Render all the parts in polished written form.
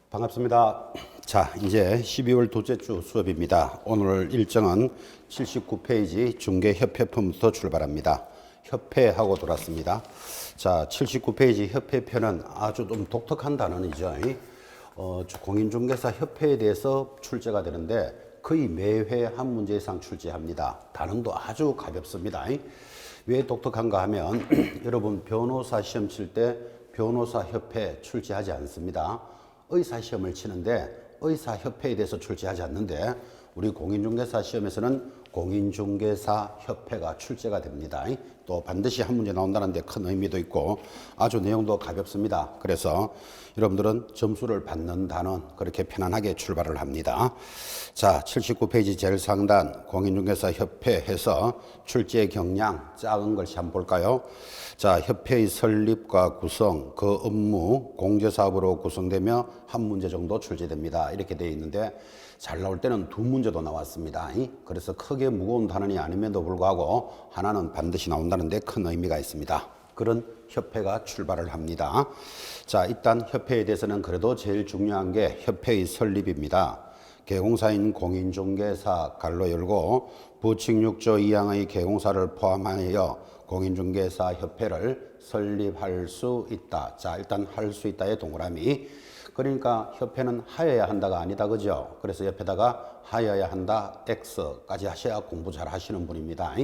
반갑습니다. 자, 이제 12월 둘째 주 수업입니다. 오늘 일정은 79페이지 중개협회편부터 출발합니다. 협회하고 돌았습니다. 자, 79페이지 협회편은 아주 좀 독특한 단어이죠. 공인중개사 협회에 대해서 출제가 되는데 거의 매회 한 문제 이상 출제합니다. 단원도 아주 가볍습니다. 왜 독특한가 하면 여러분 변호사 시험 칠 때 변호사 협회 출제하지 않습니다. 의사 시험을 치는데 의사 협회에 대해서 출제하지 않는데 우리 공인중개사 시험에서는 공인중개사 협회가 출제가 됩니다. 또 반드시 한 문제 나온다는 데 큰 의미도 있고 아주 내용도 가볍습니다. 그래서 여러분들은 점수를 받는 단원 그렇게 편안하게 출발을 합니다. 자, 79페이지 제일 상단 공인중개사 협회 해서 출제 경량 작은 글씨 한번 볼까요? 자, 협회의 설립과 구성, 그 업무, 공제사업으로 구성되며 한 문제 정도 출제됩니다. 이렇게 되어 있는데 잘 나올 때는 두 문제도 나왔습니다. 그래서 크게 무거운 단원이 아님에도 불구하고 하나는 반드시 나온다는 데 큰 의미가 있습니다. 그런 협회가 출발을 합니다. 자, 일단 협회에 대해서는 그래도 제일 중요한 게 협회의 설립입니다. 개공사인 공인중개사 갈로 열고 부칙 6조 2항의 개공사를 포함하여 공인중개사 협회를 설립할 수 있다. 자, 일단 할 수 있다의 동그라미. 그러니까 협회는 하여야 한다가 아니다, 그죠? 그래서 옆에다가 하여야 한다 X까지 하셔야 공부 잘 하시는 분입니다.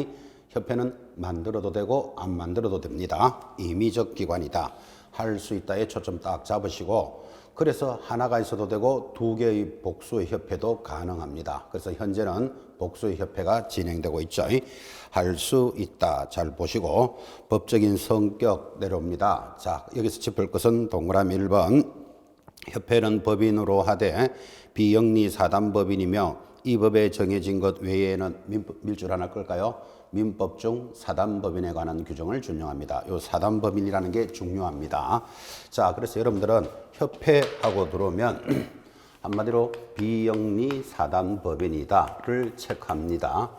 협회는 만들어도 되고 안 만들어도 됩니다. 임의적 기관이다. 할 수 있다에 초점 딱 잡으시고 그래서 하나가 있어도 되고 두 개의 복수의 협회도 가능합니다. 그래서 현재는 복수의 협회가 진행되고 있죠. 할 수 있다. 잘 보시고 법적인 성격 내려옵니다. 자, 여기서 짚을 것은 동그라미 1번. 협회는 법인으로 하되 비영리 사단법인이며 이 법에 정해진 것 외에는 밀줄 하나 끌까요? 민법 중 사단법인에 관한 규정을 준용합니다. 이 사단법인이라는 게 중요합니다. 자, 그래서 여러분들은 협회하고 들어오면 한마디로 비영리 사단법인이다를 체크합니다.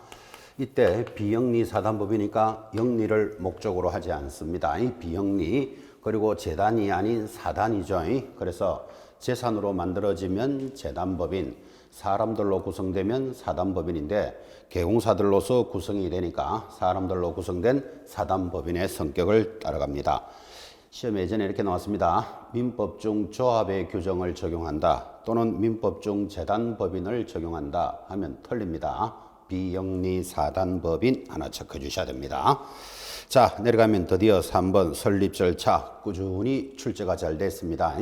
이때 비영리 사단법이니까 영리를 목적으로 하지 않습니다. 비영리 그리고 재단이 아닌 사단이죠. 그래서 재산으로 만들어지면 재단법인, 사람들로 구성되면 사단법인인데 개공사들로서 구성이 되니까 사람들로 구성된 사단법인의 성격을 따라갑니다. 시험 예전에 이렇게 나왔습니다. 민법 중 조합의 규정을 적용한다 또는 민법 중 재단법인을 적용한다 하면 틀립니다. 비영리 사단법인 하나 체크해 주셔야 됩니다. 자, 내려가면 드디어 3번 설립 절차 꾸준히 출제가 잘 됐습니다.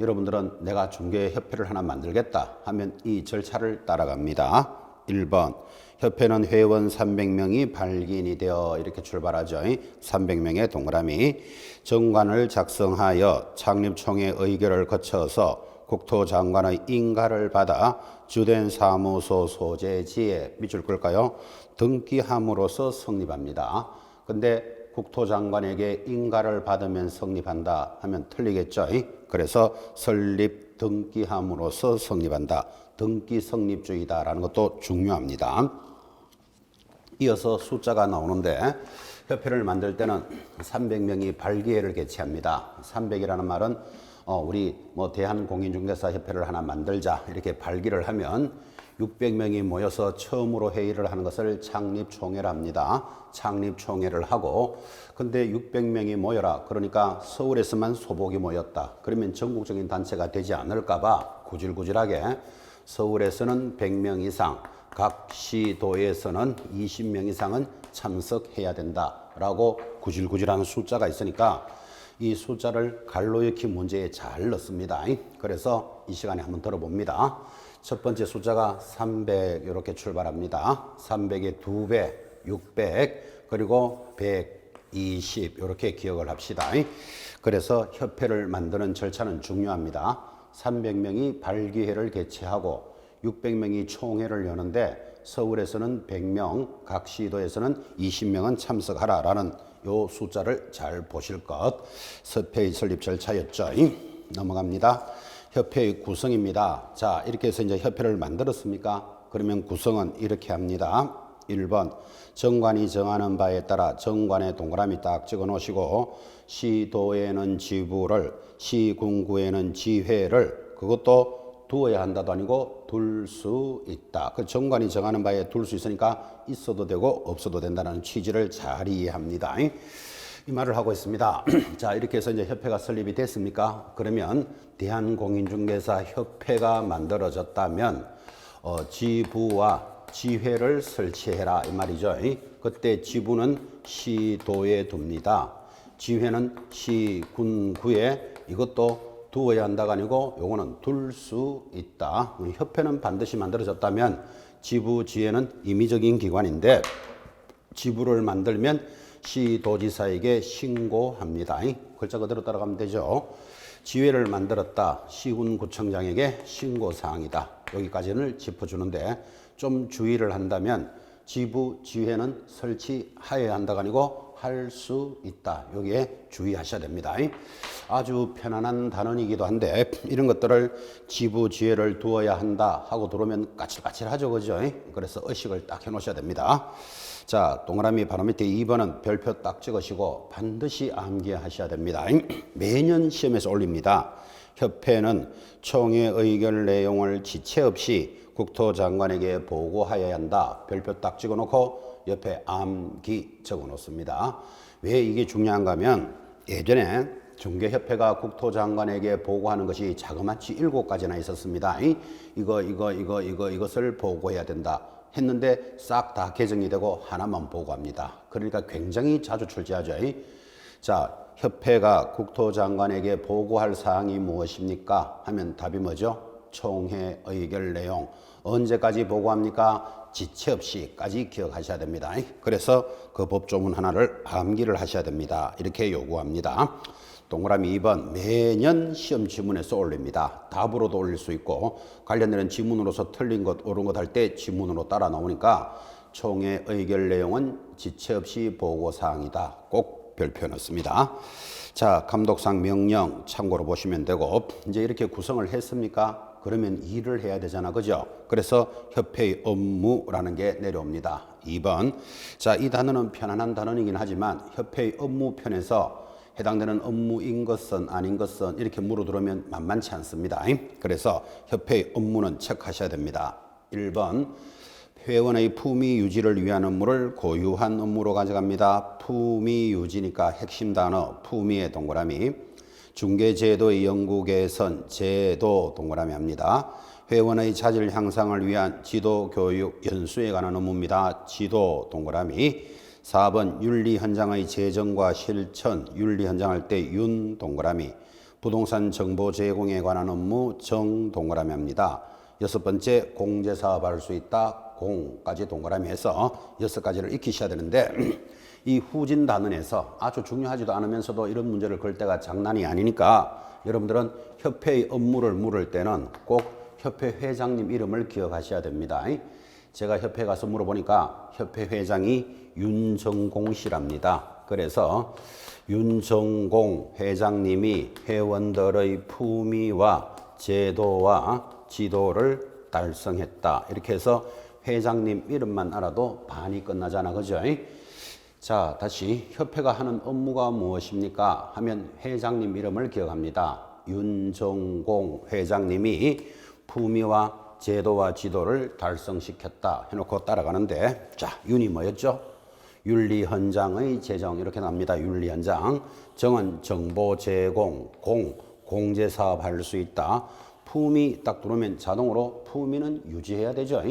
여러분들은 내가 중개협회를 하나 만들겠다 하면 이 절차를 따라갑니다. 1번 협회는 회원 300명이 발기인이 되어 이렇게 출발하죠. 300명의 동그라미. 정관을 작성하여 창립총회 의결을 거쳐서 국토장관의 인가를 받아 주된 사무소 소재지에 밑줄 끌까요? 등기함으로써 성립합니다. 근데 국토장관에게 인가를 받으면 성립한다 하면 틀리겠죠. 그래서 설립 등기함으로써 성립한다. 등기 성립주의다라는 것도 중요합니다. 이어서 숫자가 나오는데 협회를 만들 때는 300명이 발기회를 개최합니다. 300이라는 말은 우리 대한공인중개사 협회를 하나 만들자 이렇게 발기를 하면 600명이 모여서 처음으로 회의를 하는 것을 창립총회를 합니다. 창립총회를 하고 근데 600명이 모여라 그러니까 서울에서만 소복이 모였다. 그러면 전국적인 단체가 되지 않을까 봐 구질구질하게 서울에서는 100명 이상 각 시도에서는 20명 이상은 참석해야 된다라고 구질구질한 숫자가 있으니까 이 숫자를 갈로 익힌 문제에 잘 넣습니다. 그래서 이 시간에 한번 들어봅니다. 첫 번째 숫자가 300 이렇게 출발합니다. 300의 2배, 600 그리고 120 이렇게 기억을 합시다. 그래서 협회를 만드는 절차는 중요합니다. 300명이 발기회를 개최하고 600명이 총회를 여는데 서울에서는 100명, 각 시도에서는 20명은 참석하라라는 요 숫자를 잘 보실 것. 협회의 설립 절차였죠. 넘어갑니다. 협회의 구성입니다. 자, 이렇게 해서 이제 협회를 만들었습니까? 그러면 구성은 이렇게 합니다. 1번 정관이 정하는 바에 따라 정관에 동그라미 딱 찍어 놓으시고 시도에는 지부를 시군구에는 지회를 그것도 두어야 한다도 아니고 둘 수 있다. 그 정관이 정하는 바에 둘 수 있으니까 있어도 되고 없어도 된다는 취지를 잘 이해합니다. 이 말을 하고 있습니다. 자, 이렇게 해서 이제 협회가 설립이 됐습니까? 그러면 대한공인중개사 협회가 만들어졌다면 지부와 지회를 설치해라 이 말이죠. 그때 지부는 시도에 둡니다. 지회는 시군구에 이것도 두어야 한다가 아니고 요거는 둘 수 있다. 협회는 반드시 만들어졌다면 지부, 지회는 임의적인 기관인데 지부를 만들면 시도지사에게 신고합니다. 글자 그대로 따라가면 되죠. 지회를 만들었다. 시군구청장에게 신고사항이다. 여기까지는 짚어주는데 좀 주의를 한다면 지부, 지회는 설치하여야 한다가 아니고 할 수 있다. 여기에 주의하셔야 됩니다. 아주 편안한 단언이기도 한데 이런 것들을 지부, 지회를 두어야 한다 하고 들어오면 까칠까칠하죠. 그죠? 그래서 의식을 딱 해놓으셔야 됩니다. 자, 동그라미 바로 밑에 2번은 별표 딱 찍으시고 반드시 암기하셔야 됩니다. 매년 시험에서 올립니다. 협회는 총회 의결 내용을 지체 없이 국토장관에게 보고하여야 한다. 별표 딱 찍어놓고 옆에 암기 적어놓습니다. 왜 이게 중요한가 하면 예전에 중개협회가 국토장관에게 보고하는 것이 자그마치 7가지나 있었습니다. 이것을 보고해야 된다 했는데 싹 다 개정이 되고 하나만 보고합니다. 그러니까 굉장히 자주 출제하죠. 자, 협회가 국토장관에게 보고할 사항이 무엇입니까? 하면 답이 뭐죠? 총회 의결 내용. 언제까지 보고합니까? 지체 없이까지 기억하셔야 됩니다. 그래서 그 법조문 하나를 암기를 하셔야 됩니다. 이렇게 요구합니다. 동그라미 2번 매년 시험 지문에서 올립니다. 답으로도 올릴 수 있고 관련되는 지문으로서 틀린 것 옳은 것 할 때 지문으로 따라 나오니까 총회 의결 내용은 지체 없이 보고사항이다. 꼭 별표 넣습니다. 자, 감독상 명령 참고로 보시면 되고 이제 이렇게 구성을 했습니까? 그러면 일을 해야 되잖아. 그죠? 그래서 협회의 업무라는 게 내려옵니다. 2번. 자, 이 단어는 편안한 단어이긴 하지만 협회의 업무편에서 해당되는 업무인 것은 아닌 것은 이렇게 물어 들어오면 만만치 않습니다. 그래서 협회의 업무는 체크하셔야 됩니다. 1번. 회원의 품위 유지를 위한 업무를 고유한 업무로 가져갑니다. 품위 유지니까 핵심 단어 품위의 동그라미. 중개제도의 연구 개선 제도 동그라미 합니다. 회원의 자질 향상을 위한 지도 교육 연수에 관한 업무입니다. 지도 동그라미. 4번 윤리 현장의 재정과 실천 윤리 현장할 때 윤 동그라미. 부동산 정보 제공에 관한 업무 정 동그라미 합니다. 6번째 공제사업 할 수 있다. 공까지 동그라미 해서 6가지를 익히셔야 되는데 이 후진 단원에서 아주 중요하지도 않으면서도 이런 문제를 걸 때가 장난이 아니니까 여러분들은 협회의 업무를 물을 때는 꼭 협회 회장님 이름을 기억하셔야 됩니다. 제가 협회 가서 물어보니까 협회 회장이 윤정공 씨랍니다. 그래서 윤정공 회장님이 회원들의 품위와 제도와 지도를 달성했다. 이렇게 해서 회장님 이름만 알아도 반이 끝나잖아. 그죠? 자, 다시 협회가 하는 업무가 무엇입니까? 하면 회장님 이름을 기억합니다. 윤정공 회장님이 품위와 제도와 지도를 달성시켰다 해놓고 따라가는데 자, 윤이 뭐였죠? 윤리 현장의 재정 이렇게 납니다. 윤리 현장. 정은 정보 제공, 공제 사업 할 수 있다. 품위 딱 들어오면 자동으로 품위는 유지해야 되죠.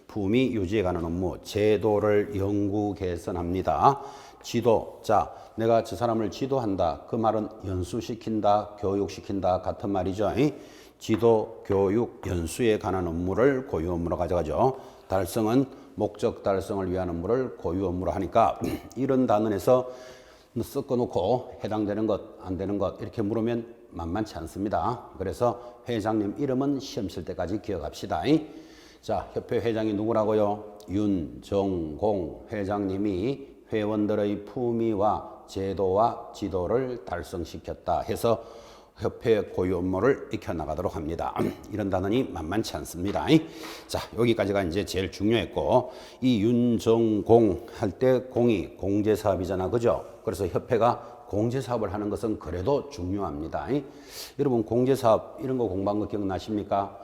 품위 유지에 관한 업무, 제도를 연구 개선합니다. 지도, 자, 내가 저 사람을 지도한다. 그 말은 연수시킨다, 교육시킨다 같은 말이죠. 지도, 교육, 연수에 관한 업무를 고유 업무로 가져가죠. 달성은 목적 달성을 위한 업무를 고유 업무로 하니까 이런 단원에서 섞어놓고 해당되는 것, 안 되는 것 이렇게 물으면 만만치 않습니다. 그래서 회장님 이름은 시험 칠 때까지 기억합시다. 자, 협회 회장이 누구라고요? 윤정공 회장님이 회원들의 품위와 제도와 지도를 달성시켰다 해서 협회 고유 업무를 익혀나가도록 합니다. 이런 단원이 만만치 않습니다. 자, 여기까지가 이제 제일 중요했고 이 윤정공 할 때 공이 공제사업이잖아. 그죠? 그래서 협회가 공제사업을 하는 것은 그래도 중요합니다. 여러분 공제사업 이런 거 공부한 거 기억나십니까?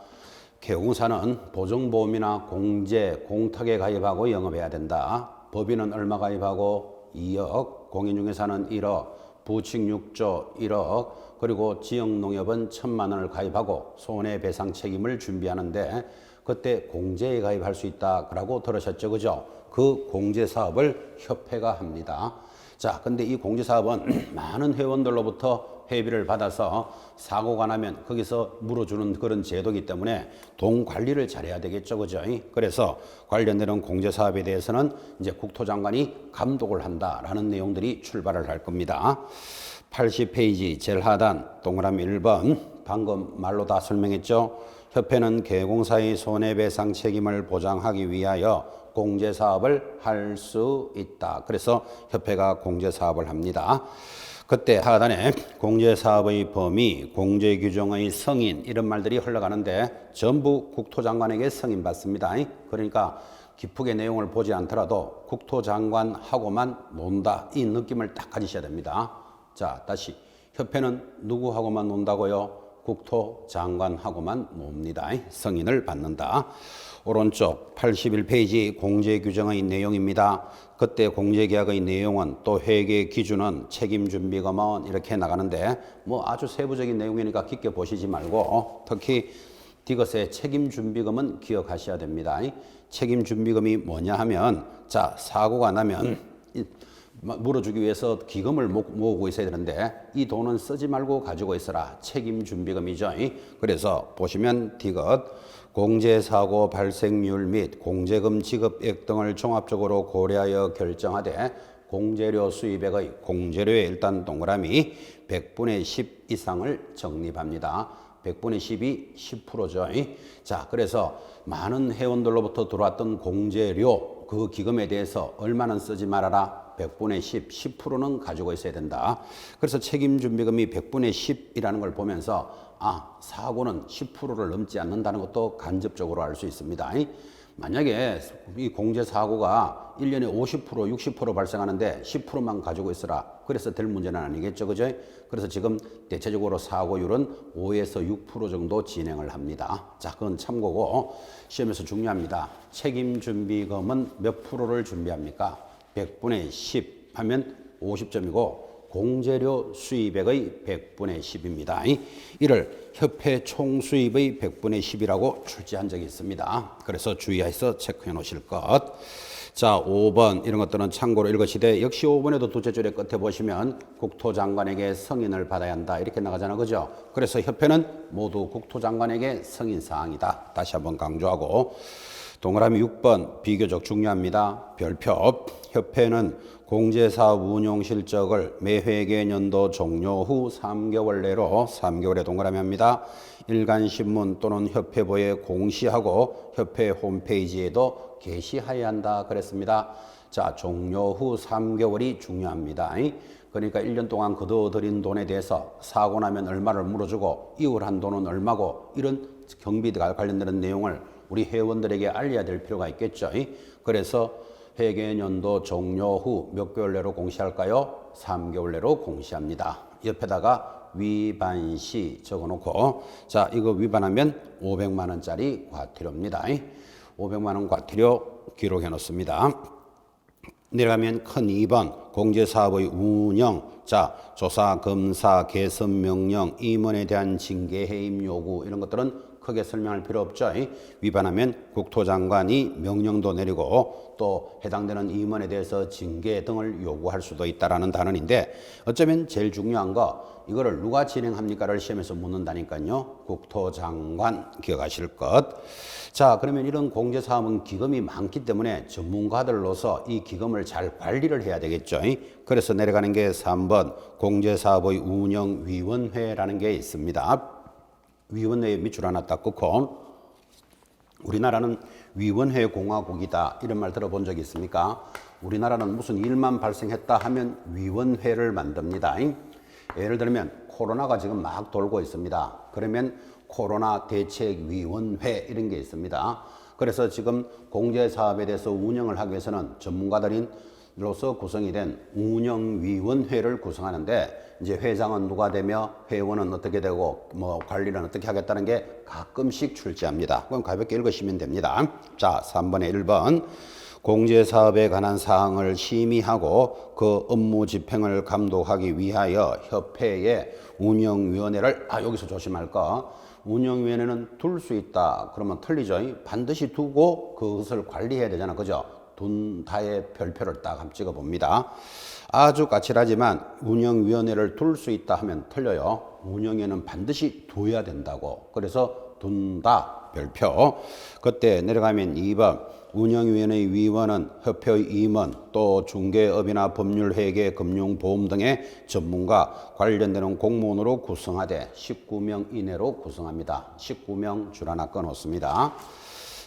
개공사는 보증보험이나 공제, 공탁에 가입하고 영업해야 된다. 법인은 얼마 가입하고 2억, 공인중개사는 1억, 부칙 6조 1억, 그리고 지역농협은 1,000만 원을 가입하고 손해배상 책임을 준비하는데 그때 공제에 가입할 수 있다라고 들으셨죠, 그죠? 그 공제사업을 협회가 합니다. 자, 근데 이 공제사업은 많은 회원들로부터 회비를 받아서 사고가 나면 거기서 물어주는 그런 제도이기 때문에 돈 관리를 잘해야 되겠죠, 그죠? 그래서 관련되는 공제사업에 대해서는 이제 국토장관이 감독을 한다라는 내용들이 출발을 할 겁니다. 80페이지 제일 하단 동그라미 1번 방금 말로 다 설명했죠. 협회는 개공사의 손해배상 책임을 보장하기 위하여 공제사업을 할 수 있다. 그래서 협회가 공제사업을 합니다. 그때 하단에 공제사업의 범위, 공제규정의 성인 이런 말들이 흘러가는데 전부 국토장관에게 승인받습니다. 그러니까 깊게 내용을 보지 않더라도 국토장관하고만 논다. 이 느낌을 딱 가지셔야 됩니다. 자, 다시 협회는 누구하고만 논다고요? 국토장관하고만 놉니다. 승인을 받는다. 오른쪽 81페이지 공제규정의 내용입니다. 그때 공제계약의 내용은 또 회계 기준은 책임준비금은 이렇게 나가는데 뭐 아주 세부적인 내용이니까 깊게 보시지 말고 특히 디귿의 책임준비금은 기억하셔야 됩니다. 책임준비금이 뭐냐 하면 자 사고가 나면 물어주기 위해서 기금을 모으고 있어야 되는데 이 돈은 쓰지 말고 가지고 있어라. 책임준비금이죠. 그래서 보시면 디귿 공제사고 발생률 및 공제금 지급액 등을 종합적으로 고려하여 결정하되 공제료 수입액의 공제료의 일단 동그라미 100분의 10 이상을 적립합니다. 100분의 10이 10%죠. 자, 그래서 많은 회원들로부터 들어왔던 공제료 그 기금에 대해서 얼마는 쓰지 말아라. 100분의 10, 10%는 가지고 있어야 된다. 그래서 책임준비금이 100분의 10이라는 걸 보면서 사고는 10%를 넘지 않는다는 것도 간접적으로 알 수 있습니다. 만약에 이 공제사고가 1년에 50%, 60% 발생하는데 10%만 가지고 있어라. 그래서 될 문제는 아니겠죠. 그죠? 그래서 지금 대체적으로 사고율은 5에서 6% 정도 진행을 합니다. 자, 그건 참고고 시험에서 중요합니다. 책임준비금은 몇 프로를 준비합니까? 100분의 10 하면 50점이고 공제료 수입액의 100분의 10입니다. 이를 협회 총수입의 100분의 10이라고 출제한 적이 있습니다. 그래서 주의해서 체크해 놓으실 것. 자, 5번 이런 것들은 참고로 읽으시되 역시 5번에도 둘째 줄의 끝에 보시면 국토장관에게 승인을 받아야 한다. 이렇게 나가잖아. 그죠? 그래서 협회는 모두 국토장관에게 승인사항이다. 다시 한번 강조하고 동그라미 6번 비교적 중요합니다. 별표 협회는 공제사업 운용 실적을 매 회계연도 종료 후 3개월 내로 3개월에 동그라미 합니다. 일간신문 또는 협회보에 공시하고 협회 홈페이지에도 게시해야 한다 그랬습니다. 자, 종료 후 3개월이 중요합니다. 그러니까 1년 동안 거둬들인 돈에 대해서 사고 나면 얼마를 물어주고 이월한 돈은 얼마고 이런 경비가 관련되는 내용을 우리 회원들에게 알려야 될 필요가 있겠죠. 그래서 회계연도 종료 후 몇 개월 내로 공시할까요? 3개월 내로 공시합니다. 옆에다가 위반시 적어놓고 자 이거 위반하면 500만 원짜리 과태료입니다. 500만 원 과태료 기록해 놓습니다. 내려가면 큰 2번 공제사업의 운영 자 조사, 검사, 개선 명령, 임원에 대한 징계 해임 요구 이런 것들은 크게 설명할 필요 없죠. 위반하면 국토장관이 명령도 내리고 또 해당되는 임원에 대해서 징계 등을 요구할 수도 있다라는 단언인데 어쩌면 제일 중요한 거 이거를 누가 진행합니까를 시험에서 묻는다니까요. 국토장관 기억하실 것. 자, 그러면 이런 공제사업은 기금이 많기 때문에 전문가들로서 이 기금을 잘 관리를 해야 되겠죠. 그래서 내려가는 게 3번 공제사업의 운영위원회라는 게 있습니다. 위원회에 밑줄 하나 딱 긋고 우리나라는 위원회 공화국이다 이런 말 들어본 적 있습니까? 우리나라는 무슨 일만 발생했다 하면 위원회를 만듭니다. 예를 들면 코로나가 지금 막 돌고 있습니다. 그러면 코로나 대책위원회 이런 게 있습니다. 그래서 지금 공제사업에 대해서 운영을 하기 위해서는 전문가들인 로서 구성이 된 운영위원회를 구성하는데 이제 회장은 누가 되며 회원은 어떻게 되고 뭐 관리는 어떻게 하겠다는 게 가끔씩 출제합니다. 그럼 가볍게 읽으시면 됩니다. 자, 3번에 1번. 공제사업에 관한 사항을 심의하고 그 업무 집행을 감독하기 위하여 협회의 운영위원회를 여기서 조심할 거. 운영위원회는 둘 수 있다. 그러면 틀리죠. 반드시 두고 그것을 관리해야 되잖아. 그죠? 둔다의 별표를 딱 한번 찍어봅니다. 아주 까칠하지만 운영위원회를 둘 수 있다 하면 틀려요. 운영위원회는 반드시 둬야 된다고. 그래서 둔다 별표. 그때 내려가면 2번. 운영위원회 위원은 협회의 임원 또 중개업이나 법률, 회계, 금융, 보험 등의 전문가 관련되는 공무원으로 구성하되 19명 이내로 구성합니다. 19명 줄 하나 꺼놓습니다.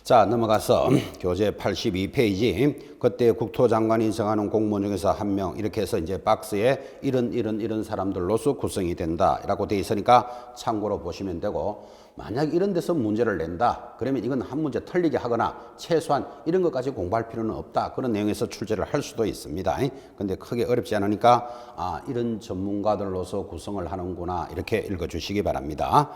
자, 넘어가서 교재 82페이지. 그때 국토장관이 정하는 공무원 중에서 한 명 이렇게 해서 이제 박스에 이런 사람들로서 구성이 된다라고 돼 있으니까 참고로 보시면 되고, 만약 이런 데서 문제를 낸다 그러면 이건 한 문제 틀리게 하거나 최소한 이런 것까지 공부할 필요는 없다, 그런 내용에서 출제를 할 수도 있습니다. 근데 크게 어렵지 않으니까 이런 전문가들로서 구성을 하는구나 이렇게 읽어주시기 바랍니다.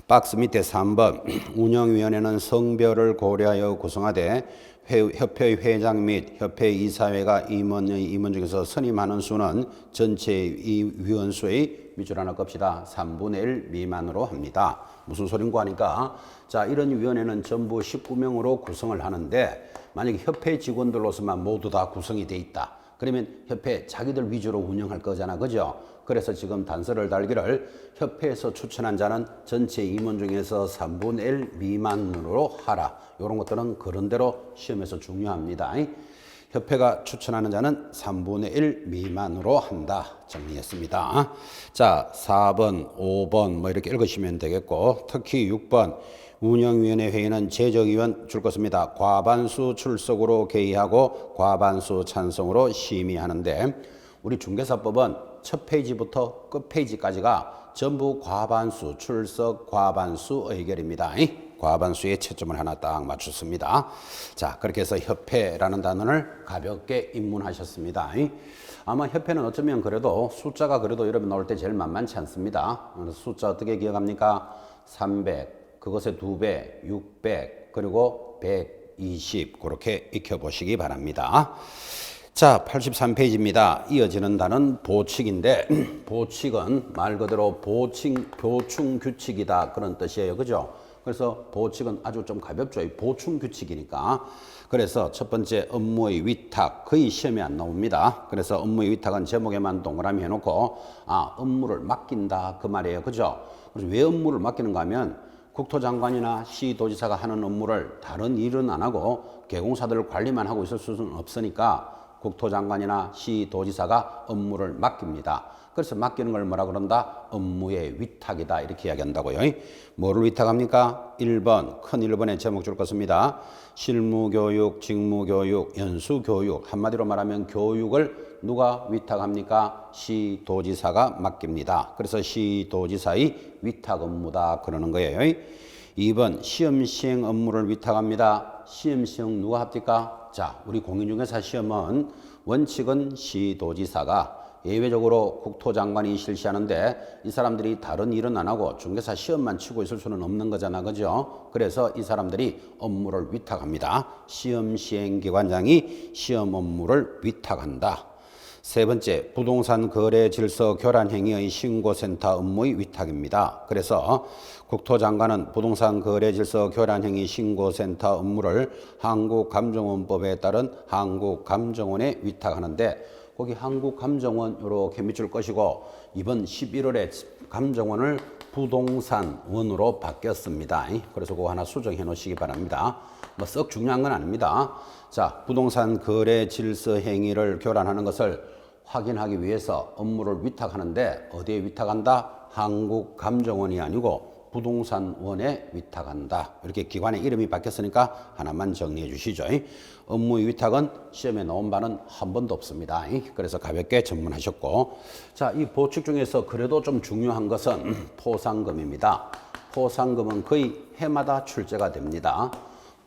박스 밑에 3번. 운영위원회는 성별을 고려하여 구성하되 협회의 회장 및 협회 이사회가 임원 중에서 선임하는 수는 전체 위원수의 밑줄 하나 끕시다. 3분의 1 미만으로 합니다. 무슨 소린가 하니까, 자, 이런 위원회는 전부 19명으로 구성을 하는데 만약에 협회 직원들로서만 모두 다 구성이 돼 있다 그러면 협회 자기들 위주로 운영할 거잖아. 그죠? 그래서 지금 단서를 달기를 협회에서 추천한 자는 전체 임원 중에서 3분의 1 미만으로 하라. 이런 것들은 그런대로 시험에서 중요합니다. 협회가 추천하는 자는 3분의 1 미만으로 한다. 정리했습니다. 자, 4번, 5번 뭐 이렇게 읽으시면 되겠고, 특히 6번. 운영위원회 회의는 재적위원 줄 것입니다. 과반수 출석으로 개의하고 과반수 찬성으로 심의하는데, 우리 중개사법은 첫 페이지부터 끝 페이지까지가 전부 과반수 출석, 과반수 의결입니다. 과반수에 채점을 하나 딱 맞췄습니다. 자, 그렇게 해서 협회라는 단어를 가볍게 입문하셨습니다. 아마 협회는 어쩌면 그래도 숫자가 그래도 여러분 나올 때 제일 만만치 않습니다. 숫자 어떻게 기억합니까? 300, 그것의 2배, 600, 그리고 120 그렇게 익혀보시기 바랍니다. 자, 83페이지입니다. 이어지는 단어는 보칙인데 보칙은 말 그대로 보충 규칙이다 그런 뜻이에요. 그죠? 그래서 보칙은 아주 좀 가볍죠. 보충 규칙이니까. 그래서 첫 번째 업무의 위탁, 거의 시험에 안 나옵니다. 그래서 업무의 위탁은 제목에만 동그라미 해놓고 업무를 맡긴다 그 말이에요. 그죠? 그래서 왜 업무를 맡기는가 하면 국토장관이나 시도지사가 하는 업무를 다른 일은 안 하고 개공사들 관리만 하고 있을 수는 없으니까 국토장관이나 시도지사가 업무를 맡깁니다. 그래서 맡기는 걸 뭐라 그런다? 업무의 위탁이다 이렇게 이야기한다고요. 뭐를 위탁합니까? 1번, 큰 1번에 제목 줄 것입니다. 실무교육, 직무교육, 연수교육, 한마디로 말하면 교육을 누가 위탁합니까? 시도지사가 맡깁니다. 그래서 시도지사의 위탁 업무다 그러는 거예요. 2번, 시험 시행 업무를 위탁합니다. 시험 시행 누가 합니까? 자, 우리 공인중개사 시험은 원칙은 시도지사가, 예외적으로 국토장관이 실시하는데 이 사람들이 다른 일은 안 하고 중개사 시험만 치고 있을 수는 없는 거잖아. 그죠? 그래서 이 사람들이 업무를 위탁합니다. 시험 시행기관장이 시험 업무를 위탁한다. 세 번째, 부동산 거래 질서 교란 행위의 신고센터 업무의 위탁입니다. 그래서 국토장관은 부동산 거래 질서 교란 행위 신고센터 업무를 한국감정원법에 따른 한국감정원에 위탁하는데, 거기 한국감정원 이렇게 밑줄 것이고 이번 11월에 감정원을 부동산원으로 바뀌었습니다. 그래서 그거 하나 수정해 놓으시기 바랍니다. 뭐 썩 중요한 건 아닙니다. 자, 부동산 거래 질서 행위를 교란하는 것을 확인하기 위해서 업무를 위탁하는데 어디에 위탁한다? 한국감정원이 아니고 부동산원에 위탁한다. 이렇게 기관의 이름이 바뀌었으니까 하나만 정리해 주시죠. 업무의 위탁은 시험에 나온 바는 한 번도 없습니다. 그래서 가볍게 전문하셨고, 자, 이 보칙 중에서 그래도 좀 중요한 것은 포상금입니다. 포상금은 거의 해마다 출제가 됩니다.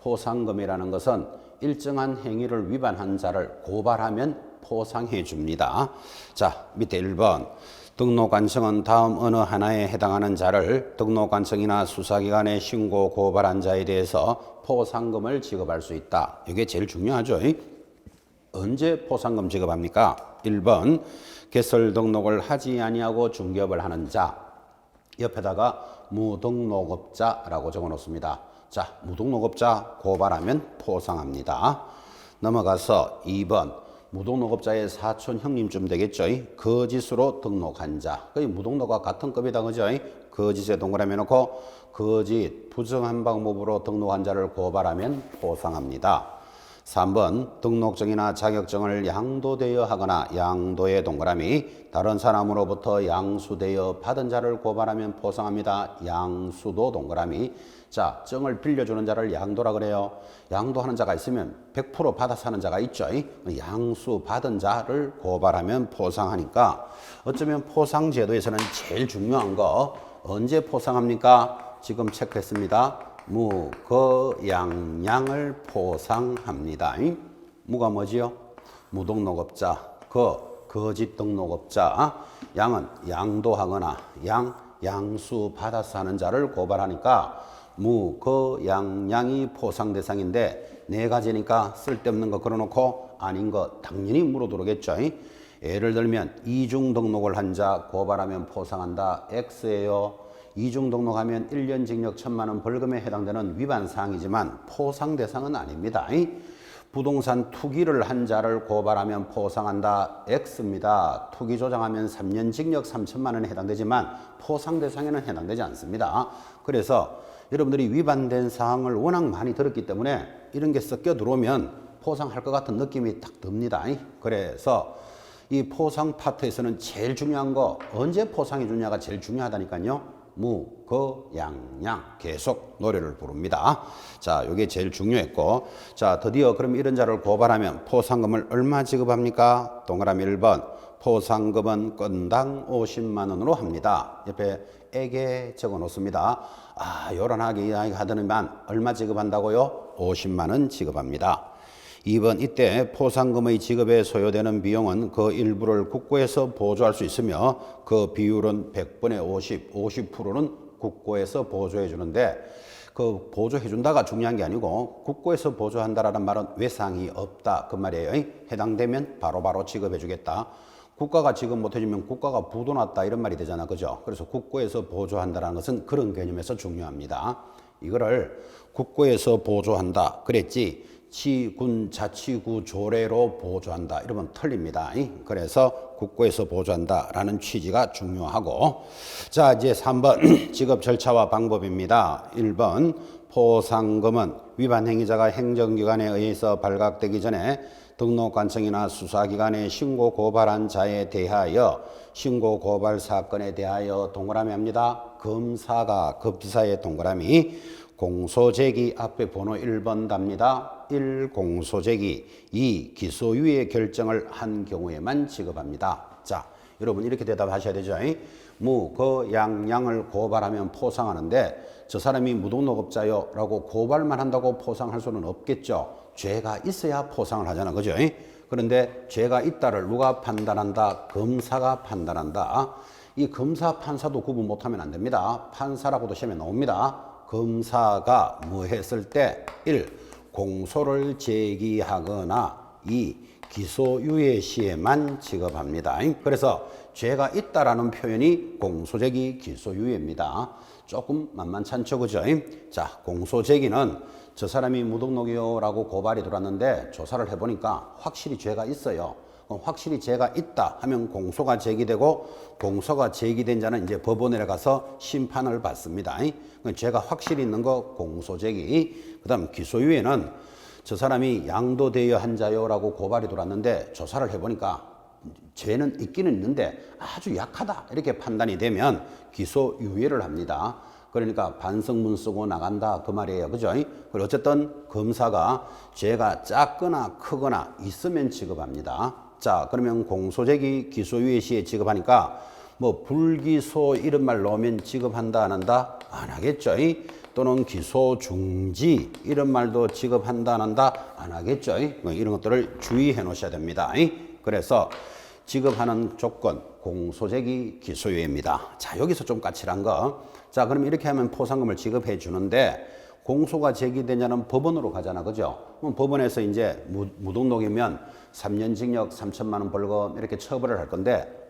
포상금이라는 것은 일정한 행위를 위반한 자를 고발하면 포상해 줍니다. 자, 밑에 1번. 등록관청은 다음 어느 하나에 해당하는 자를 등록관청이나 수사기관에 신고 고발한 자에 대해서 포상금을 지급할 수 있다. 이게 제일 중요하죠. 언제 포상금 지급합니까? 1번 개설 등록을 하지 아니하고 중개업을 하는 자. 옆에다가 무등록업자라고 적어 놓습니다. 자, 무등록업자 고발하면 포상합니다. 넘어가서 2번 무등록업자의 사촌 형님쯤 되겠죠. 거짓으로 등록한 자. 거의 무등록과 같은 급이다. 그죠? 거짓에 동그라미 해놓고 거짓, 부정한 방법으로 등록한 자를 고발하면 포상합니다. 3번 등록증이나 자격증을 양도되어 하거나 양도의 동그라미 다른 사람으로부터 양수되어 받은 자를 고발하면 포상합니다. 양수도 동그라미. 자, 증을 빌려주는 자를 양도라 그래요. 양도하는 자가 있으면 100% 받아서 하는 자가 있죠. 양수 받은 자를 고발하면 포상하니까 어쩌면 포상제도에서는 제일 중요한 거 언제 포상합니까? 지금 체크했습니다. 무거양양을 포상합니다. 무가 뭐지요? 무등록업자, 거짓 등록업자, 양은 양도하거나 양수 받아서 하는 자를 고발하니까 무거양양이 포상 대상인데 네 가지니까 쓸데없는 거 걸어놓고 아닌 거 당연히 물어들어오겠죠. 예를 들면 이중 등록을 한 자 고발하면 포상한다. X예요. 이중 등록하면 1년 징역 1,000만 원 벌금에 해당되는 위반 사항이지만 포상 대상은 아닙니다. 부동산 투기를 한 자를 고발하면 포상한다. X입니다. 투기 조장하면 3년 징역 3,000만 원에 해당되지만 포상 대상에는 해당되지 않습니다. 그래서 여러분들이 위반된 사항을 워낙 많이 들었기 때문에 이런 게 섞여 들어오면 포상할 것 같은 느낌이 딱 듭니다. 그래서 이 포상 파트에서는 제일 중요한 거 언제 포상해 주냐가 제일 중요하다니까요. 무거양양 계속 노래를 부릅니다. 자, 이게 제일 중요했고, 자, 드디어 그럼 이런 자를 고발하면 포상금을 얼마 지급합니까? 동그라미 1번 포상금은 건당 50만 원으로 합니다. 옆에 에게 적어 놓습니다. 아, 요란하게 이야기하더니만 얼마 지급한다고요? 50만 원 지급합니다. 2번 이때 포상금의 지급에 소요되는 비용은 그 일부를 국고에서 보조할 수 있으며 그 비율은 100분의 50, 50%는 국고에서 보조해 주는데 그 보조해 준다가 중요한 게 아니고 국고에서 보조한다라는 말은 외상이 없다 그 말이에요. 해당되면 바로바로 지급해 주겠다. 국가가 지급 못 해주면 국가가 부도났다 이런 말이 되잖아. 그죠? 그래서 국고에서 보조한다라는 것은 그런 개념에서 중요합니다. 이거를 국고에서 보조한다 그랬지 시군 자치구 조례로 보조한다 이러면 틀립니다. 그래서 국고에서 보조한다라는 취지가 중요하고, 자 이제 3번 지급 절차와 방법입니다. 1번 포상금은 위반 행위자가 행정기관에 의해서 발각되기 전에 등록관청이나 수사기관에 신고 고발한 자에 대하여 신고 고발 사건에 대하여 동그라미 합니다. 검사가 급사의 동그라미 공소제기 앞에 번호 1번 답니다. 1. 공소제기 2. 기소유예 결정을 한 경우에만 지급합니다. 자, 여러분 이렇게 대답하셔야 되죠. 무거양양을 고발하면 포상하는데 저 사람이 무등록업자요 라고 고발만 한다고 포상할 수는 없겠죠. 죄가 있어야 포상을 하잖아. 그죠? 그런데 죄가 있다를 누가 판단한다? 검사가 판단한다. 이 검사 판사도 구분 못하면 안 됩니다. 판사라고도 시험에 나옵니다. 검사가 뭐 했을 때 1. 공소를 제기하거나 2. 기소유예 시에만 지급합니다. 그래서 죄가 있다라는 표현이 공소제기 기소유예입니다. 조금 만만찮죠. 그죠? 자, 공소제기는 저 사람이 무등록이요 라고 고발이 들어왔는데 조사를 해보니까 확실히 죄가 있어요. 확실히 죄가 있다 하면 공소가 제기되고 공소가 제기된 자는 이제 법원에 가서 심판을 받습니다. 죄가 확실히 있는 거 공소제기. 그 다음 기소유예는 저 사람이 양도되어 한 자요라고 고발이 들어왔는데 조사를 해보니까 죄는 있기는 있는데 아주 약하다 이렇게 판단이 되면 기소유예를 합니다. 그러니까 반성문 쓰고 나간다 그 말이에요. 그죠? 그리고 어쨌든 검사가 죄가 작거나 크거나 있으면 지급합니다. 자, 그러면 공소제기 기소유예 시에 지급하니까 뭐 불기소 이런 말 넣으면 지급한다 안 한다? 안 하겠죠. 또는 기소 중지 이런 말도 지급한다 안 한다? 안 하겠죠. 이런 것들을 주의해 놓으셔야 됩니다. 그래서 지급하는 조건 공소제기 기소유예입니다. 자, 여기서 좀 까칠한 거. 자, 그럼 이렇게 하면 포상금을 지급해 주는데 공소가 제기되냐는 법원으로 가잖아. 그죠? 그럼 법원에서 이제 무등록이면 3년 징역 3천만 원 벌금 이렇게 처벌을 할 건데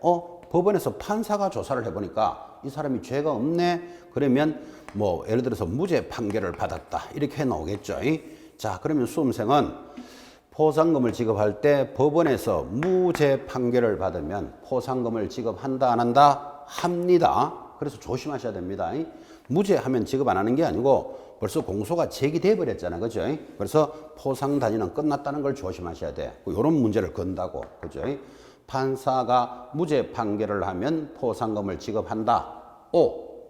법원에서 판사가 조사를 해보니까 이 사람이 죄가 없네. 그러면 뭐 예를 들어서 무죄 판결을 받았다. 이렇게 나오겠죠. 자, 그러면 수험생은 포상금을 지급할 때 법원에서 무죄 판결을 받으면 포상금을 지급한다 안 한다? 합니다. 그래서 조심하셔야 됩니다. 무죄 하면 지급 안 하는 게 아니고 벌써 공소가 제기돼 버렸잖아요. 그죠? 그래서 포상 단위는 끝났다는 걸 조심하셔야 돼. 이런 문제를 건다고. 그죠? 판사가 무죄 판결을 하면 포상금을 지급한다.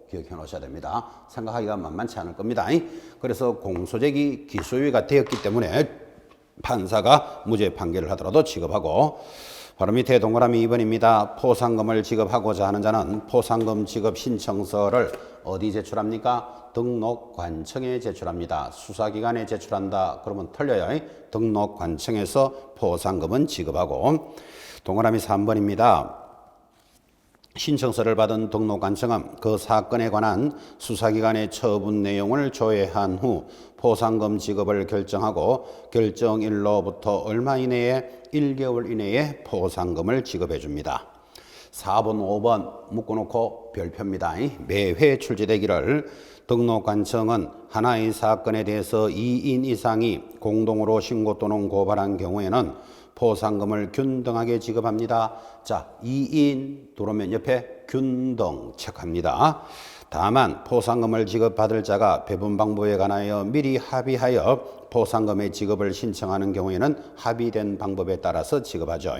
기억해 놓으셔야 됩니다. 생각하기가 만만치 않을 겁니다. 그래서 공소제기 기소유예가 되었기 때문에 판사가 무죄 판결을 하더라도 지급하고, 바로 밑에 동그라미 2번입니다. 포상금을 지급하고자 하는 자는 포상금 지급 신청서를 어디 제출합니까? 등록관청에 제출합니다. 수사기관에 제출한다. 그러면 틀려요. 등록관청에서 포상금은 지급하고, 동그라미 3번입니다. 신청서를 받은 등록관청은 그 사건에 관한 수사기관의 처분 내용을 조회한 후 포상금 지급을 결정하고 결정일로부터 얼마 이내에 1개월 이내에 포상금을 지급해 줍니다. 4번, 5번 묶어놓고 별표입니다. 매회 출제되기를 등록관청은 하나의 사건에 대해서 2인 이상이 공동으로 신고 또는 고발한 경우에는 포상금을 균등하게 지급합니다. 자, 2인 들어오면 옆에 균등 체크합니다. 다만 포상금을 지급받을 자가 배분 방법에 관하여 미리 합의하여 포상금의 지급을 신청하는 경우에는 합의된 방법에 따라서 지급하죠.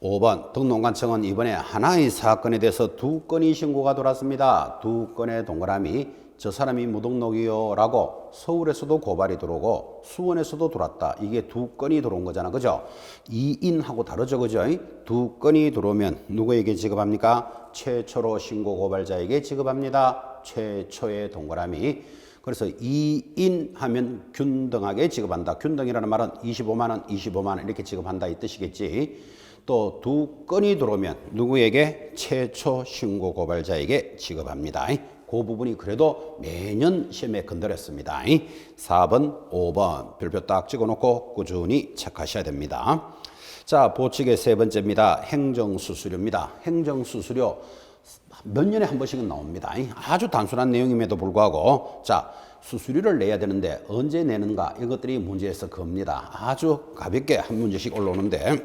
5번 등록관청은 이번에 하나의 사건에 대해서 2건이 신고가 들어왔습니다. 2건의 동그라미 저 사람이 무등록이요 라고 서울에서도 고발이 들어오고 수원에서도 들어왔다. 이게 2건이 들어온 거잖아. 그죠? 2인하고 다르죠. 그죠? 2건이 들어오면 누구에게 지급합니까? 최초로 신고 고발자에게 지급합니다. 최초의 동그라미. 그래서 2인 하면 균등하게 지급한다. 균등이라는 말은 25만 원, 25만 원 이렇게 지급한다 이 뜻이겠지. 또 2건이 들어오면 누구에게? 최초 신고 고발자에게 지급합니다. 그 부분이 그래도 매년 시험에 건드렸습니다. 4번, 5번 별표 딱 찍어놓고 꾸준히 체크하셔야 됩니다. 자, 보칙의 세 번째입니다. 행정수수료입니다. 행정수수료 몇 년에 한 번씩은 나옵니다. 아주 단순한 내용임에도 불구하고 자, 수수료를 내야 되는데 언제 내는가 이것들이 문제에서 겁니다. 아주 가볍게 한 문제씩 올라오는데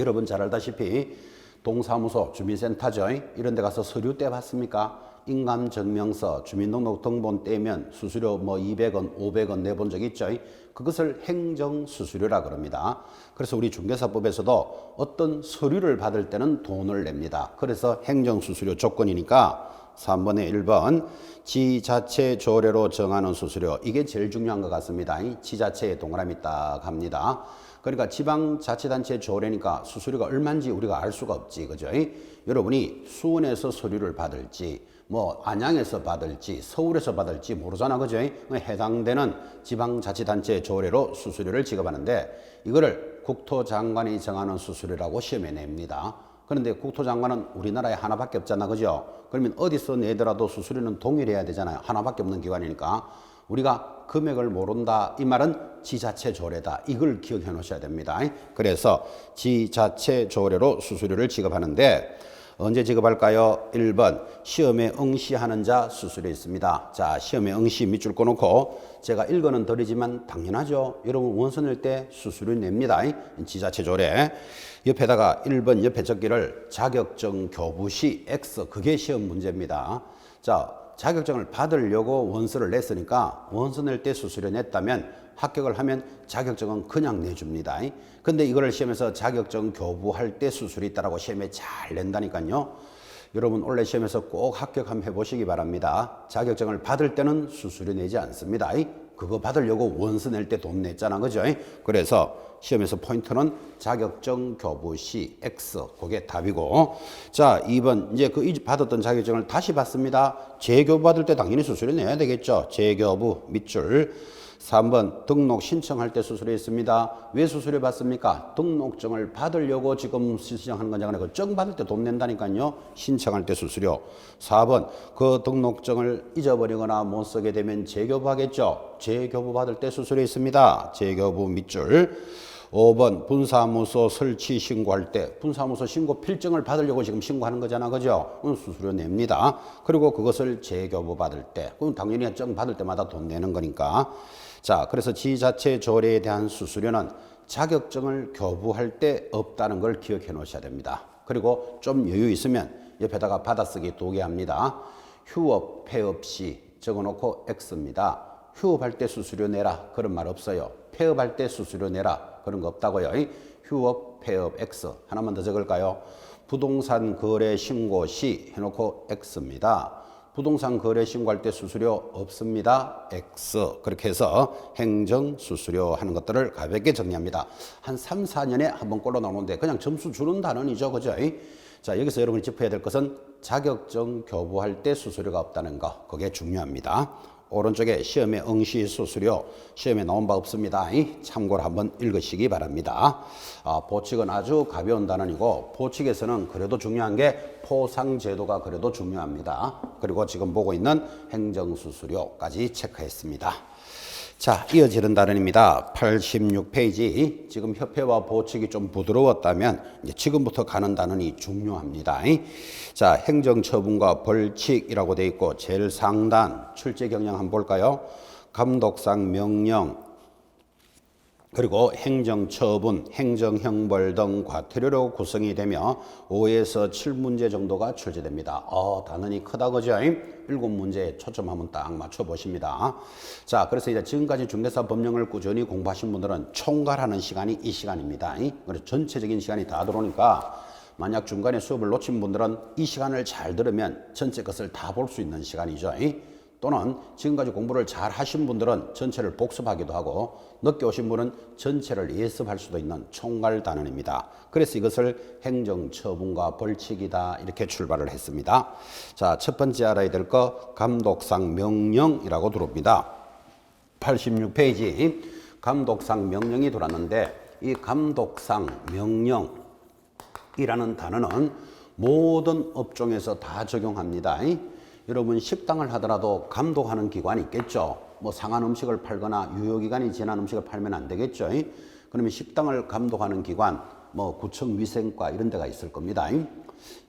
여러분 잘 알다시피 동사무소, 주민센터죠. 이런 데 가서 서류 떼 봤습니까? 인감증명서, 주민등록 등본 떼면 수수료 뭐 200원, 500원 내본 적 있죠? 그것을 행정수수료라 그럽니다. 그래서 우리 중개사법에서도 어떤 서류를 받을 때는 돈을 냅니다. 그래서 행정수수료 조건이니까 3번에 1번 지자체 조례로 정하는 수수료. 이게 제일 중요한 것 같습니다. 지자체에 동그라미 딱 합니다. 그러니까 지방자치단체 조례니까 수수료가 얼마인지 우리가 알 수가 없지. 그죠? 여러분이 수원에서 서류를 받을지 뭐 안양에서 받을지 서울에서 받을지 모르잖아. 그죠? 해당되는 지방자치단체 조례로 수수료를 지급하는데 이거를 국토장관이 정하는 수수료라고 시험에 냅니다. 그런데 국토장관은 우리나라에 하나밖에 없잖아. 그죠? 그러면 어디서 내더라도 수수료는 동일해야 되잖아요. 하나밖에 없는 기관이니까. 우리가 금액을 모른다. 이 말은 지자체 조례다. 이걸 기억해 놓으셔야 됩니다. 그래서 지자체 조례로 수수료를 지급하는데 언제 지급할까요? 1번 시험에 응시하는 자 수수료 있습니다. 자, 시험에 응시 밑줄 꺼놓고 제가 1권은 드리지만 당연하죠. 여러분 원서 낼 때 수수료 냅니다. 지자체 조례. 옆에다가 1번 옆에 적기를 자격증 교부시 X 그게 시험 문제입니다. 자, 자격증을 받으려고 원서를 냈으니까 원서 낼 때 수수료 냈다면 합격을 하면 자격증은 그냥 내줍니다. 근데 이거를 시험에서 자격증 교부할 때 수수료 있다라고 시험에 잘 낸다니까요. 여러분 원래 시험에서 꼭 합격 한번 해보시기 바랍니다. 자격증을 받을 때는 수수료 내지 않습니다. 그거 받으려고 원서 낼 때 돈 냈잖아. 그죠? 그래서 시험에서 포인트는 자격증 교부 시 X. 그게 답이고. 자, 2번. 이제 그 받았던 자격증을 다시 받습니다. 재교부 받을 때 당연히 수수료 내야 되겠죠. 재교부 밑줄. 3번 등록 신청할 때 수수료 있습니다. 왜 수수료 받습니까? 등록증을 받으려고 지금 신청하는 건지 아니고 증 받을 때 돈 낸다니까요. 신청할 때 수수료. 4번 그 등록증을 잊어버리거나 못 쓰게 되면 재교부 하겠죠. 재교부 받을 때 수수료 있습니다. 재교부 밑줄. 5번 분사무소 설치 신고할 때 분사무소 신고 필증을 받으려고 지금 신고하는 거잖아. 그죠? 수수료 냅니다. 그리고 그것을 재교부 받을 때 그럼 당연히 증 받을 때마다 돈 내는 거니까. 자, 그래서 지자체 조례에 대한 수수료는 자격증을 교부할 때 없다는 걸 기억해 놓으셔야 됩니다. 그리고 좀 여유 있으면 옆에다가 받아쓰기 2개 합니다. 휴업, 폐업 시 적어놓고 X입니다. 휴업할 때 수수료 내라 그런 말 없어요. 폐업할 때 수수료 내라 그런 거 없다고요. 휴업, 폐업 X. 하나만 더 적을까요? 부동산 거래 신고 시 해놓고 X입니다. 부동산 거래 신고할 때 수수료 없습니다. X. 그렇게 해서 행정 수수료 하는 것들을 가볍게 정리합니다. 한 3, 4년에 한 번 꼴로 나오는데 그냥 점수 주는 단원이죠. 그죠? 자, 여기서 여러분이 짚어야 될 것은 자격증 교부할 때 수수료가 없다는 거. 그게 중요합니다. 오른쪽에 시험에 응시 수수료 시험에 나온 바 없습니다. 참고로 한번 읽으시기 바랍니다. 보칙은 아주 가벼운 단원이고 보칙에서는 그래도 중요한 게 포상제도가 그래도 중요합니다. 그리고 지금 보고 있는 행정수수료까지 체크했습니다. 자, 이어지는 단원입니다. 86페이지. 지금 협회와 보칙이 좀 부드러웠다면 이제 지금부터 가는 단원이 중요합니다. 자, 행정처분과 벌칙이라고 되어 있고 제일 상단 출제 경향 한번 볼까요? 감독상 명령 그리고 행정처분, 행정형벌 등 과태료로 구성이 되며 5에서 7문제 정도가 출제됩니다. 단원이 크다 그죠? 7문제에 초점 한번 딱 맞춰보십니다. 자, 그래서 이제 지금까지 중개사 법령을 꾸준히 공부하신 분들은 총괄하는 시간이 이 시간입니다. 그래서 전체적인 시간이 다 들어오니까 만약 중간에 수업을 놓친 분들은 이 시간을 잘 들으면 전체 것을 다 볼 수 있는 시간이죠. 또는 지금까지 공부를 잘 하신 분들은 전체를 복습하기도 하고 늦게 오신 분은 전체를 예습할 수도 있는 총괄 단원입니다. 그래서 이것을 행정처분과 벌칙이다 이렇게 출발을 했습니다. 자, 첫 번째 알아야 될 거 감독상 명령이라고 들어옵니다. 86페이지 감독상 명령이 들어왔는데 이 감독상 명령이라는 단어는 모든 업종에서 다 적용합니다. 여러분 식당을 하더라도 감독하는 기관이 있겠죠. 뭐 상한 음식을 팔거나 유효기간이 지난 음식을 팔면 안 되겠죠. 그러면 식당을 감독하는 기관, 뭐 구청위생과 이런 데가 있을 겁니다.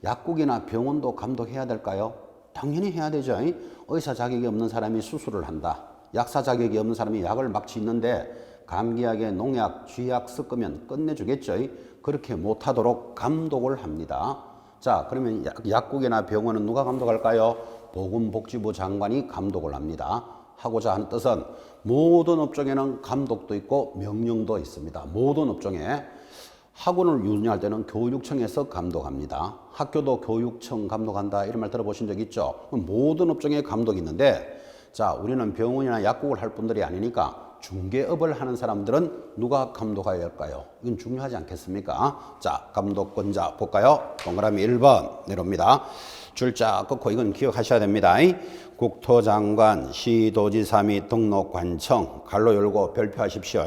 약국이나 병원도 감독해야 될까요? 당연히 해야 되죠. 의사 자격이 없는 사람이 수술을 한다. 약사 자격이 없는 사람이 약을 막 짓는데 감기약에 농약, 쥐약 섞으면 끝내주겠죠. 그렇게 못하도록 감독을 합니다. 자, 그러면 약국이나 병원은 누가 감독할까요? 보건복지부 장관이 감독을 합니다. 하고자 하는 뜻은 모든 업종에는 감독도 있고 명령도 있습니다. 모든 업종에 학원을 운영할 때는 교육청에서 감독합니다. 학교도 교육청 감독한다 이런 말 들어보신 적 있죠? 모든 업종에 감독이 있는데 자, 우리는 병원이나 약국을 할 분들이 아니니까 중개업을 하는 사람들은 누가 감독해야 할까요? 이건 중요하지 않겠습니까? 자, 감독권자 볼까요? 동그라미 1번 내려옵니다. 줄자 끊고 이건 기억하셔야 됩니다. 국토장관, 시도지사 및 등록관청 갈로 열고 별표하십시오.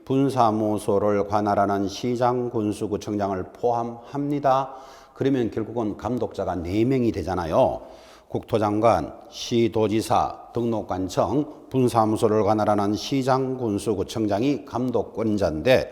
분사무소를 관할하는 시장, 군수구청장을 포함합니다. 그러면 결국은 감독자가 4명이 되잖아요. 국토장관, 시도지사, 등록관청, 분사무소를 관할하는 시장, 군수구청장이 감독권자인데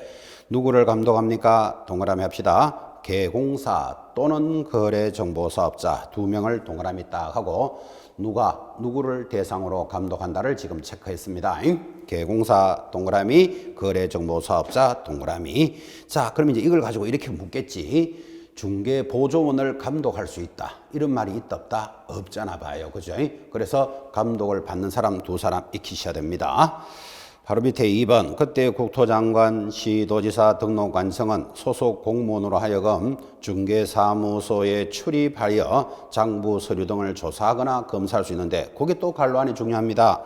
누구를 감독합니까? 동그라미 합시다. 개공사 또는 거래정보사업자 2명을 동그라미 딱 하고 누구를 대상으로 감독한다를 지금 체크했습니다. 개공사 동그라미, 거래정보사업자 동그라미. 자, 그럼 이제 이걸 가지고 이렇게 묻겠지. 중개보조원을 감독할 수 있다. 이런 말이 있다 없다? 없잖아 봐요. 그죠? 그래서 감독을 받는 사람 2사람 익히셔야 됩니다. 바로 밑에 2번 그때 국토장관, 시도지사, 등록관청은 소속 공무원으로 하여금 중개사무소에 출입하여 장부 서류 등을 조사하거나 검사할 수 있는데 그게 또 갈로 안이 중요합니다.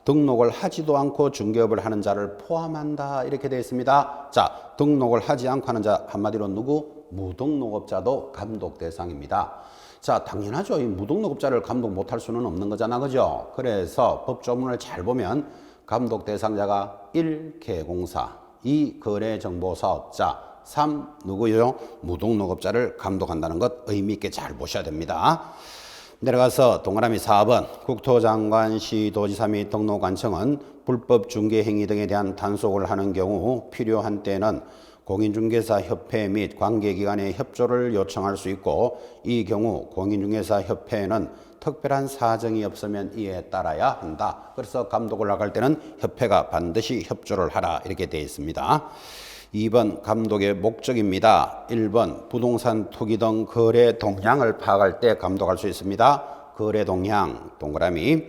등록을 하지도 않고 중개업을 하는 자를 포함한다 이렇게 되어 있습니다. 자, 등록을 하지 않고 하는 자 한마디로 누구? 무등록업자도 감독 대상입니다. 자, 당연하죠. 이 무등록업자를 감독 못할 수는 없는 거잖아, 그죠? 그래서 법조문을 잘 보면 감독 대상자가 1. 개공사, 2. 거래정보사업자, 3. 누구요? 무등록업자를 감독한다는 것 의미 있게 잘 보셔야 됩니다. 내려가서 동그라미 4번 국토장관, 시도지사 및 등록관청은 불법 중개행위 등에 대한 단속을 하는 경우 필요한 때는 공인중개사 협회 및 관계기관의 협조를 요청할 수 있고 이 경우 공인중개사 협회는 특별한 사정이 없으면 이에 따라야 한다. 그래서 감독을 나갈 때는 협회가 반드시 협조를 하라 이렇게 되어 있습니다. 2번 감독의 목적입니다. 1번 부동산 투기 등 거래 동향을 파악할 때 감독할 수 있습니다. 거래 동향 동그라미.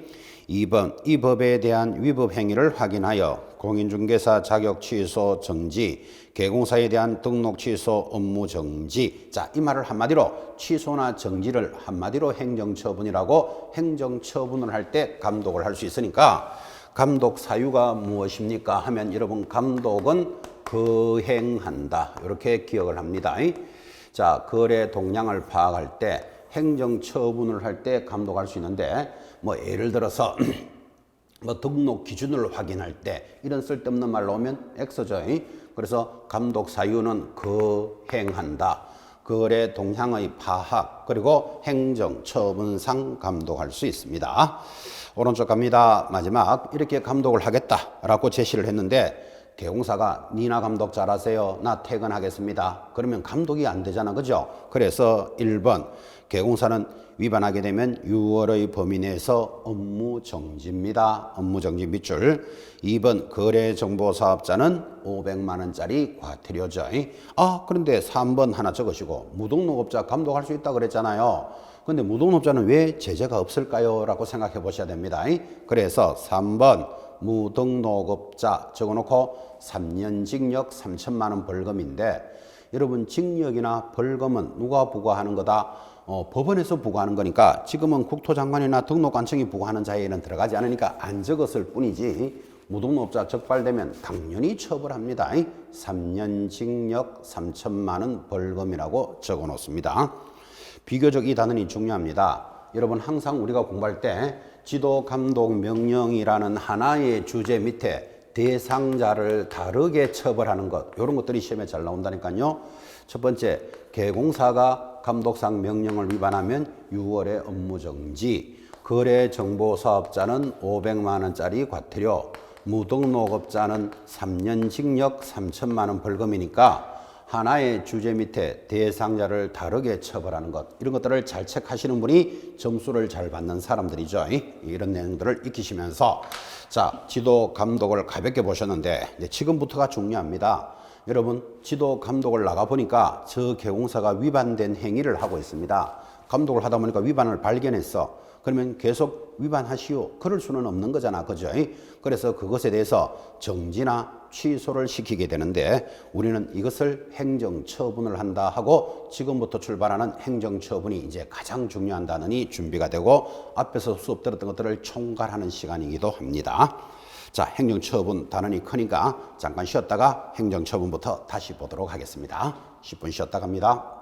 2번 이 법에 대한 위법 행위를 확인하여 공인중개사 자격 취소 정지, 개공사에 대한 등록 취소 업무 정지. 자, 이 말을 한마디로 취소나 정지를 한마디로 행정처분이라고 행정처분을 할 때 감독을 할 수 있으니까 감독 사유가 무엇입니까 하면 여러분 감독은 거행한다 이렇게 기억을 합니다. 자, 거래 동향을 파악할 때 행정처분을 할 때 감독할 수 있는데 뭐 예를 들어서 뭐 등록 기준을 확인할 때 이런 쓸데없는 말로 오면 X죠. 그래서 감독 사유는 거행한다. 거래 동향의 파악 그리고 행정처분상 감독할 수 있습니다. 오른쪽 갑니다. 마지막 이렇게 감독을 하겠다라고 제시를 했는데 개공사가 니나 감독 잘하세요. 나 퇴근하겠습니다. 그러면 감독이 안 되잖아. 그죠? 그래서 1번 개공사는 위반하게 되면 6월의 범위 내에서 업무 정지입니다. 업무 정지 밑줄. 2번 거래정보사업자는 500만 원짜리 과태료죠. 그런데 3번 하나 적으시고 무등록업자 감독할 수 있다고 그랬잖아요. 근데 무등록업자는 왜 제재가 없을까요? 라고 생각해 보셔야 됩니다. 그래서 3번 무등록업자 적어놓고 3년 징역 3천만 원 벌금인데 여러분 징역이나 벌금은 누가 부과하는 거다? 법원에서 부과하는 거니까 지금은 국토장관이나 등록관청이 부과하는 자에는 들어가지 않으니까 안 적었을 뿐이지 무등록업자 적발되면 당연히 처벌합니다. 3년 징역 3천만 원 벌금이라고 적어 놓습니다. 비교적 이 단원이 중요합니다. 여러분 항상 우리가 공부할 때 지도감독명령이라는 하나의 주제 밑에 대상자를 다르게 처벌하는 것 이런 것들이 시험에 잘 나온다니까요. 첫 번째 개공사가 감독상 명령을 위반하면 6월에 업무정지, 거래정보사업자는 500만 원짜리 과태료, 무등록업자는 3년 징역 3천만 원 벌금이니까 하나의 주제 밑에 대상자를 다르게 처벌하는 것 이런 것들을 잘 체크하시는 분이 점수를 잘 받는 사람들이죠. 이런 내용들을 익히시면서 자 지도 감독을 가볍게 보셨는데 이제 지금부터가 중요합니다. 여러분 지도 감독을 나가보니까 저 개공사가 위반된 행위를 하고 있습니다. 감독을 하다 보니까 위반을 발견했어. 그러면 계속 위반하시오. 그럴 수는 없는 거잖아. 그죠? 그래서 그것에 대해서 정지나 취소를 시키게 되는데 우리는 이것을 행정처분을 한다 하고 지금부터 출발하는 행정처분이 이제 가장 중요한 단원이 준비가 되고 앞에서 수업 들었던 것들을 총괄하는 시간이기도 합니다. 자, 행정처분 단원이 크니까 잠깐 쉬었다가 행정처분부터 다시 보도록 하겠습니다. 10분 쉬었다 갑니다.